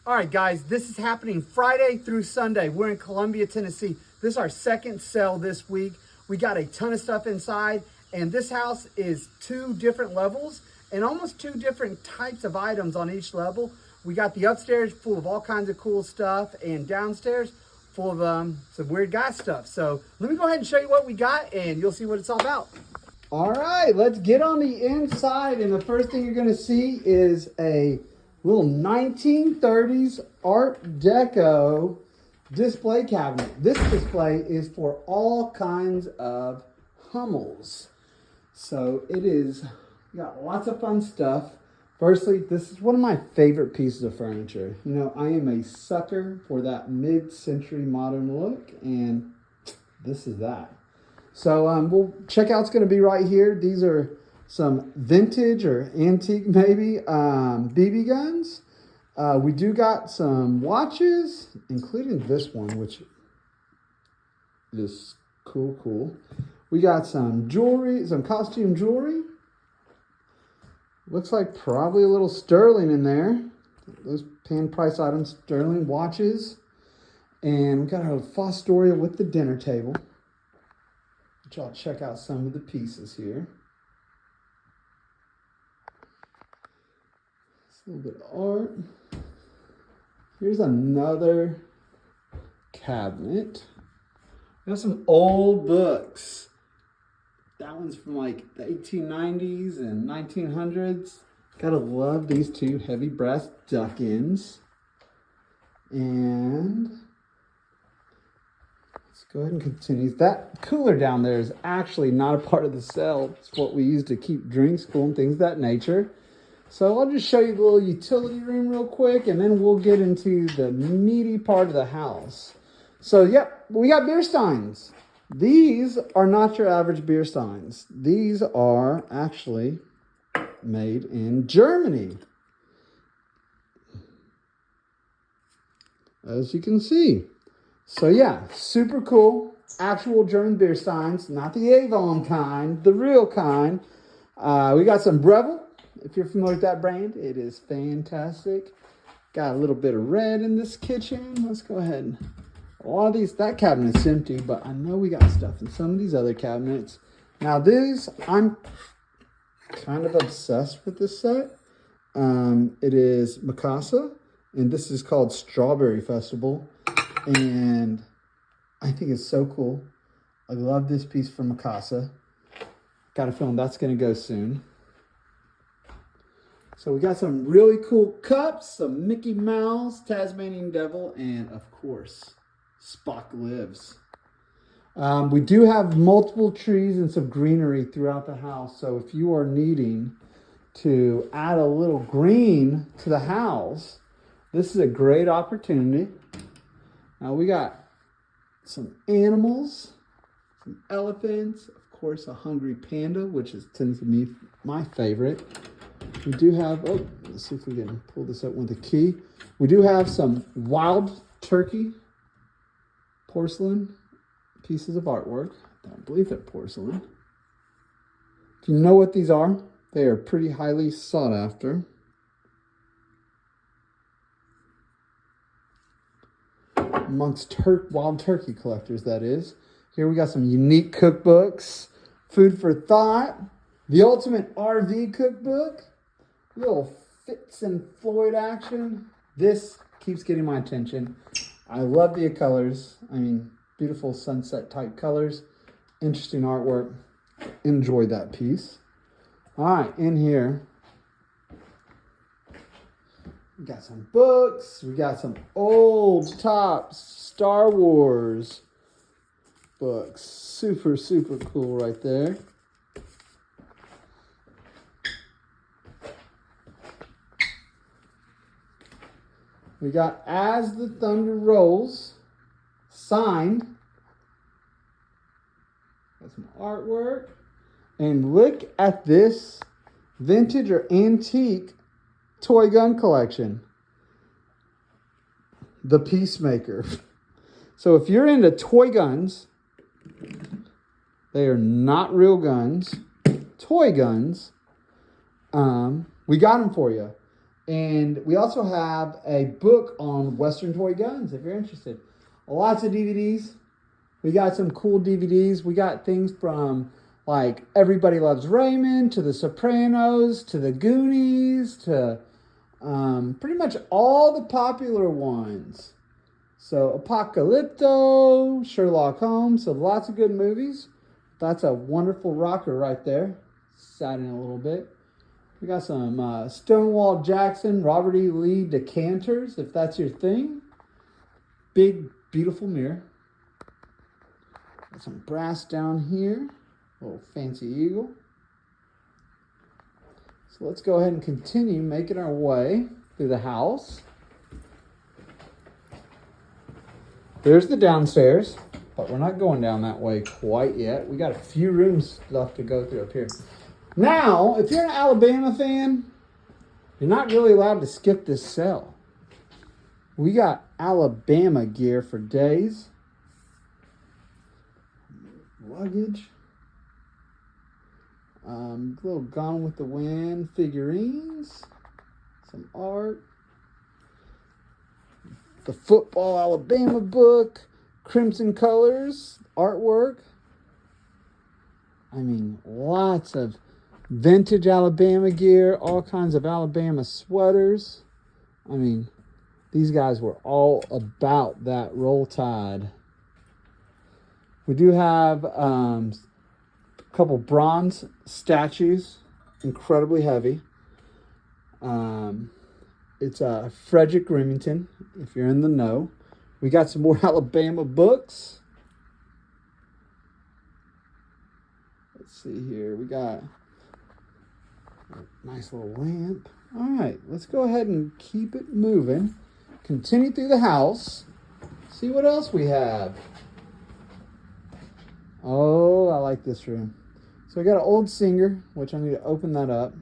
All right, guys, this is happening Friday through Sunday. We're in Columbia, Tennessee. This is our second sale this week. We got a ton of stuff inside, and this house is 2 different levels and almost 2 different types of items on each level. We got the upstairs full of all kinds of cool stuff, and downstairs full of some weird guy stuff. So let me go ahead and show you what we got, and you'll see what it's all about. All right, let's get on the inside, and the first thing you're gonna see is a little 1930s Art Deco display cabinet. This display is for all kinds of Hummels. So it is, got lots of fun stuff. Firstly, this is one of my favorite pieces of furniture. You know, I am a sucker for that mid-century modern look, and this is that. So we'll check out, it's gonna be right here. These are some vintage or antique maybe BB guns. We do got some watches, including this one, which is cool. We got some jewelry, some costume jewelry. Looks like probably a little sterling in there. Those pan price items, sterling watches. And we got our Fostoria with the dinner table, which I'll check out some of the pieces here. A little bit of art. Here's another cabinet. We have some old books. That one's from like the 1890s and 1900s. Gotta love these 2 heavy brass duck-ins. And let's go ahead and continue. That cooler down there is actually not a part of the sale. It's what we use to keep drinks cool and things of that nature. So I'll just show you the little utility room real quick, and then we'll get into the meaty part of the house. So yep, we got beer steins. These are not your average beer steins. These are actually made in Germany, as you can see. So yeah, super cool. Actual German beer steins, not the Avon kind, the real kind. We got some Breville. If you're familiar with that brand, it is fantastic. Got a little bit of red in this kitchen. Let's go ahead. A lot of these, that cabinet's empty, but I know we got stuff in some of these other cabinets. Now these, I'm kind of obsessed with this set. It is Mikasa, and this is called Strawberry Festival. And I think it's so cool. I love this piece from Mikasa. Got a feeling that's gonna go soon. So we got some really cool cups, some Mickey Mouse, Tasmanian Devil, and of course, Spock Lives. We do have multiple trees and some greenery throughout the house. So if you are needing to add a little green to the house, this is a great opportunity. Now we got some animals, some elephants, of course, a hungry panda, which tends to be my favorite. We do have, let's see if we can pull this up with a key. We do have some wild turkey porcelain pieces of artwork. I don't believe they're porcelain. If you know what these are, they are pretty highly sought after. Amongst wild turkey collectors, that is. Here we got some unique cookbooks. Food for thought. The Ultimate RV Cookbook. Little Fitz and Floyd action. This keeps getting my attention. I love the colors. I mean, beautiful sunset type colors. Interesting artwork. Enjoyed that piece. All right, in here, we got some books. We got some old top Star Wars books. Super cool right there. We got As the Thunder Rolls, signed. Got some artwork. And look at this vintage or antique toy gun collection. The Peacemaker. So if you're into toy guns, they are not real guns, toy guns. We got them for you. And we also have a book on Western toy guns if you're interested. Lots of DVDs. We got some cool DVDs. We got things from like Everybody Loves Raymond to The Sopranos to The Goonies to pretty much all the popular ones. So Apocalypto, Sherlock Holmes, so lots of good movies. That's a wonderful rocker right there. Sat in a little bit. We got some Stonewall Jackson, Robert E. Lee decanters, if that's your thing. Big, beautiful mirror. Got some brass down here. Little fancy eagle. So let's go ahead and continue making our way through the house. There's the downstairs, but we're not going down that way quite yet. We got a few rooms left to go through up here. Now, if you're an Alabama fan, you're not really allowed to skip this cell. We got Alabama gear for days. Luggage. Little Gone with the Wind figurines. Some art. The Football Alabama book. Crimson Colors. Artwork. I mean, lots of vintage Alabama gear. All kinds of Alabama sweaters. I mean, these guys were all about that Roll Tide. We do have a couple bronze statues, incredibly heavy. It's Frederick Remington, if you're in the know. We got some more Alabama books. Let's see here. We got a nice little lamp. All right, let's go ahead and keep it moving. Continue through the house. See what else we have. Oh, I like this room. So I got an old Singer, which I need to open that up.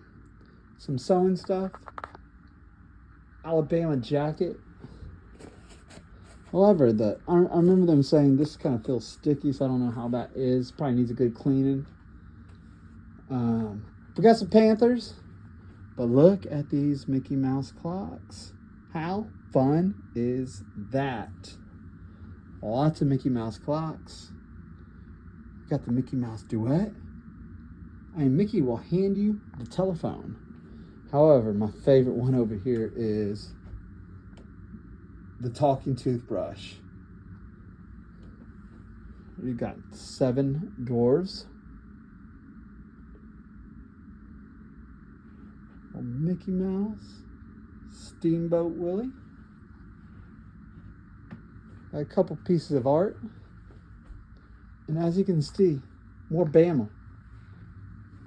Some sewing stuff. Alabama jacket. However, I remember them saying this kind of feels sticky, so I don't know how that is. Probably needs a good cleaning. We got some Panthers. But look at these Mickey Mouse clocks. How fun is that? Lots of Mickey Mouse clocks. Got the Mickey Mouse duet. I mean, Mickey will hand you the telephone. However, my favorite one over here is the talking toothbrush. You got 7 dwarves. Mickey Mouse. Steamboat Willie. Got a couple pieces of art. And as you can see, more Bama.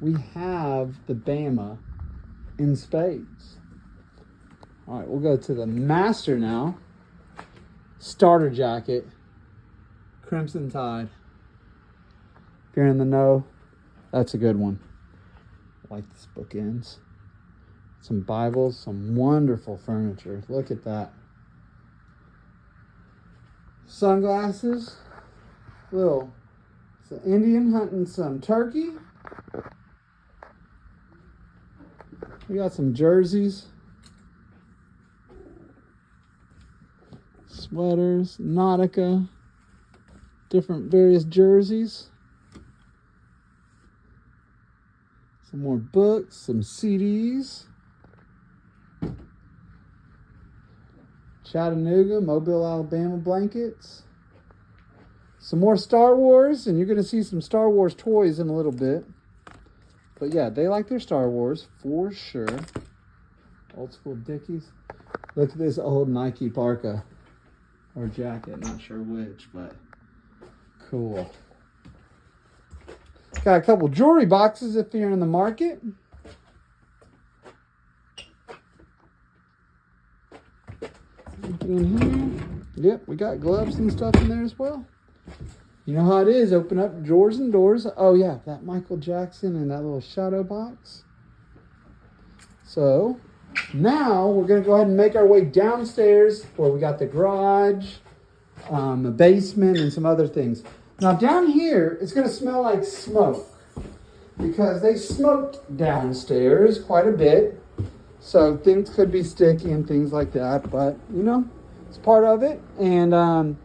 We have the Bama in spades. All right, we'll go to the master now. Starter jacket. Crimson Tide. If you're in the know, that's a good one. I like this bookends. Some Bibles, some wonderful furniture. Look at that. Sunglasses. Little Indian hunting some turkey. We got some jerseys. Sweaters, Nautica. Different various jerseys. Some more books, some CDs. Chattanooga, Mobile, Alabama blankets. Some more Star Wars, and you're going to see some Star Wars toys in a little bit. But yeah, they like their Star Wars for sure. Old school Dickies. Look at this old Nike parka or jacket, not sure which, but cool. Got a couple jewelry boxes if you're in the market. In here. Yep, we got gloves and stuff in there as well. You know how it is. Open up drawers and doors. Oh yeah, that Michael Jackson and that little shadow box. So now we're going to go ahead and make our way downstairs where we got the garage, the basement, and some other things. Now down here, it's going to smell like smoke because they smoked downstairs quite a bit. So things could be sticky and things like that, but you know, it's part of it. And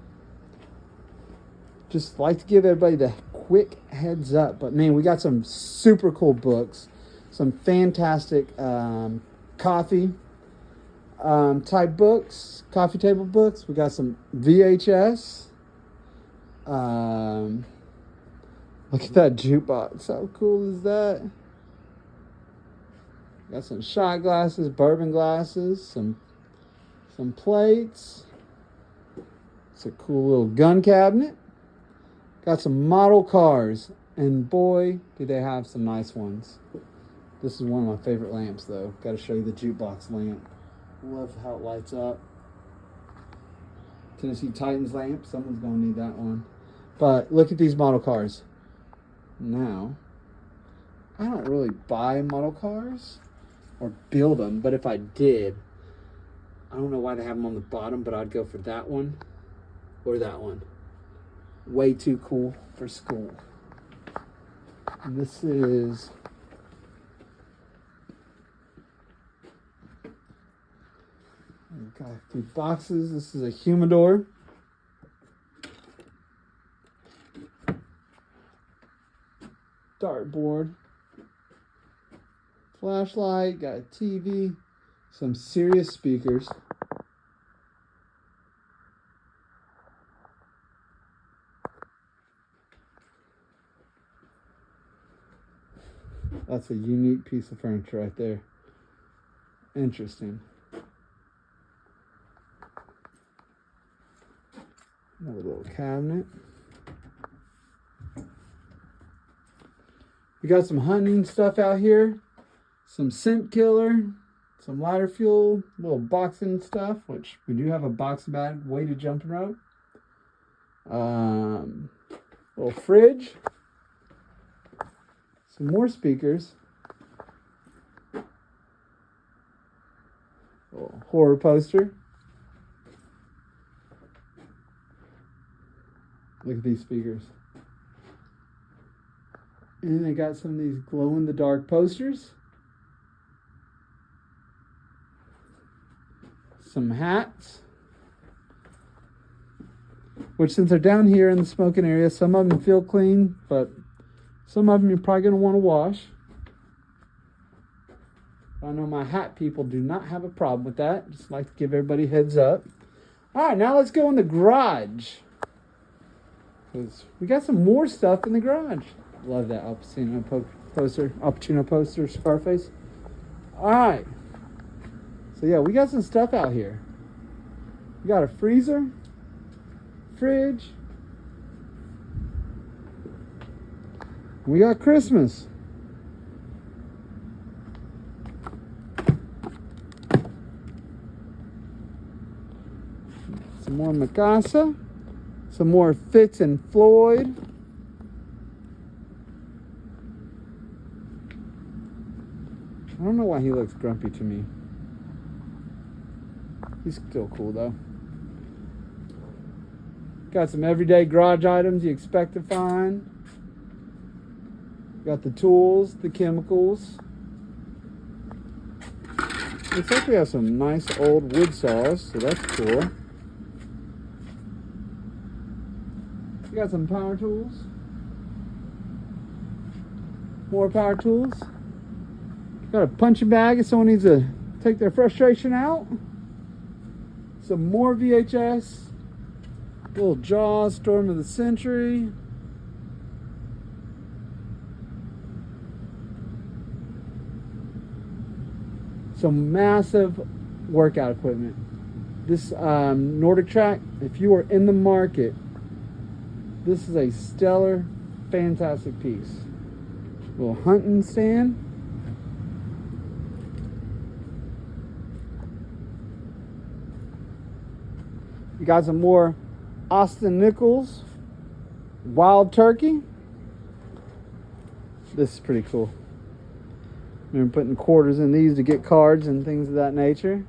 just like to give everybody the quick heads up. But man, we got some super cool books, some fantastic coffee type books, coffee table books. We got some VHS. Look at that jukebox. How cool is that? Got some shot glasses, bourbon glasses, some plates. It's a cool little gun cabinet. Got some model cars, and boy, do they have some nice ones. This is one of my favorite lamps, though. Got to show you the jukebox lamp. Love how it lights up. Tennessee Titans lamp. Someone's gonna need that one. But look at these model cars. Now, I don't really buy model cars or build them, but if I did, I don't know why they have them on the bottom, but I'd go for that one or that one. Way too cool for school. And this is we've got a few boxes. This is a humidor. Dartboard. Flashlight, got a TV, some serious speakers. That's a unique piece of furniture right there. Interesting. Another little cabinet. We got some hunting stuff out here. Some scent killer, some lighter fuel, little boxing stuff, which we do have a box bag, weighted jumping rope. Little fridge. Some more speakers. Little horror poster. Look at these speakers. And they got some of these glow-in-the-dark posters. Some hats. Which, since they're down here in the smoking area, some of them feel clean, but some of them you're probably going to want to wash. I know my hat people do not have a problem with that. Just like to give everybody a heads up. All right, now let's go in the garage. Because we got some more stuff in the garage. Love that Al Pacino poster, Scarface. All right. So yeah, we got some stuff out here. We got a freezer, fridge. We got Christmas. Some more Mikasa. Some more Fitz and Floyd. I don't know why he looks grumpy to me. He's still cool though. Got some everyday garage items you expect to find. Got the tools, the chemicals. Looks like we have some nice old wood saws, so that's cool. We got some power tools. More power tools. Got a punching bag if someone needs to take their frustration out. Some more VHS. Little Jaws, Storm of the Century. Some massive workout equipment. This Nordic Track, if you are in the market, this is a stellar, fantastic piece. Little hunting stand. You got some more Austin Nichols Wild Turkey. This is pretty cool. Remember putting quarters in these to get cards and things of that nature.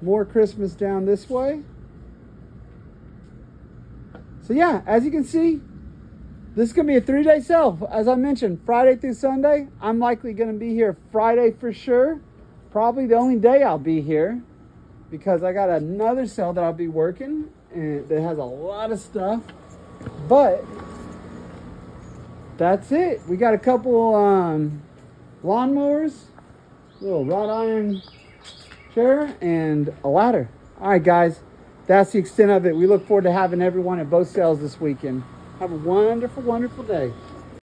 More Christmas down this way. So yeah, as you can see, this is going to be a 3-day sale. As I mentioned, Friday through Sunday. I'm likely going to be here Friday for sure. probably the only day I'll be here because I got another sale that I'll be working and that has a lot of stuff. But that's it. We got a couple lawnmowers, little wrought iron chair, and a ladder. All right, guys, that's the extent of it. We look forward to having everyone at both sales this weekend. Have a wonderful, wonderful day.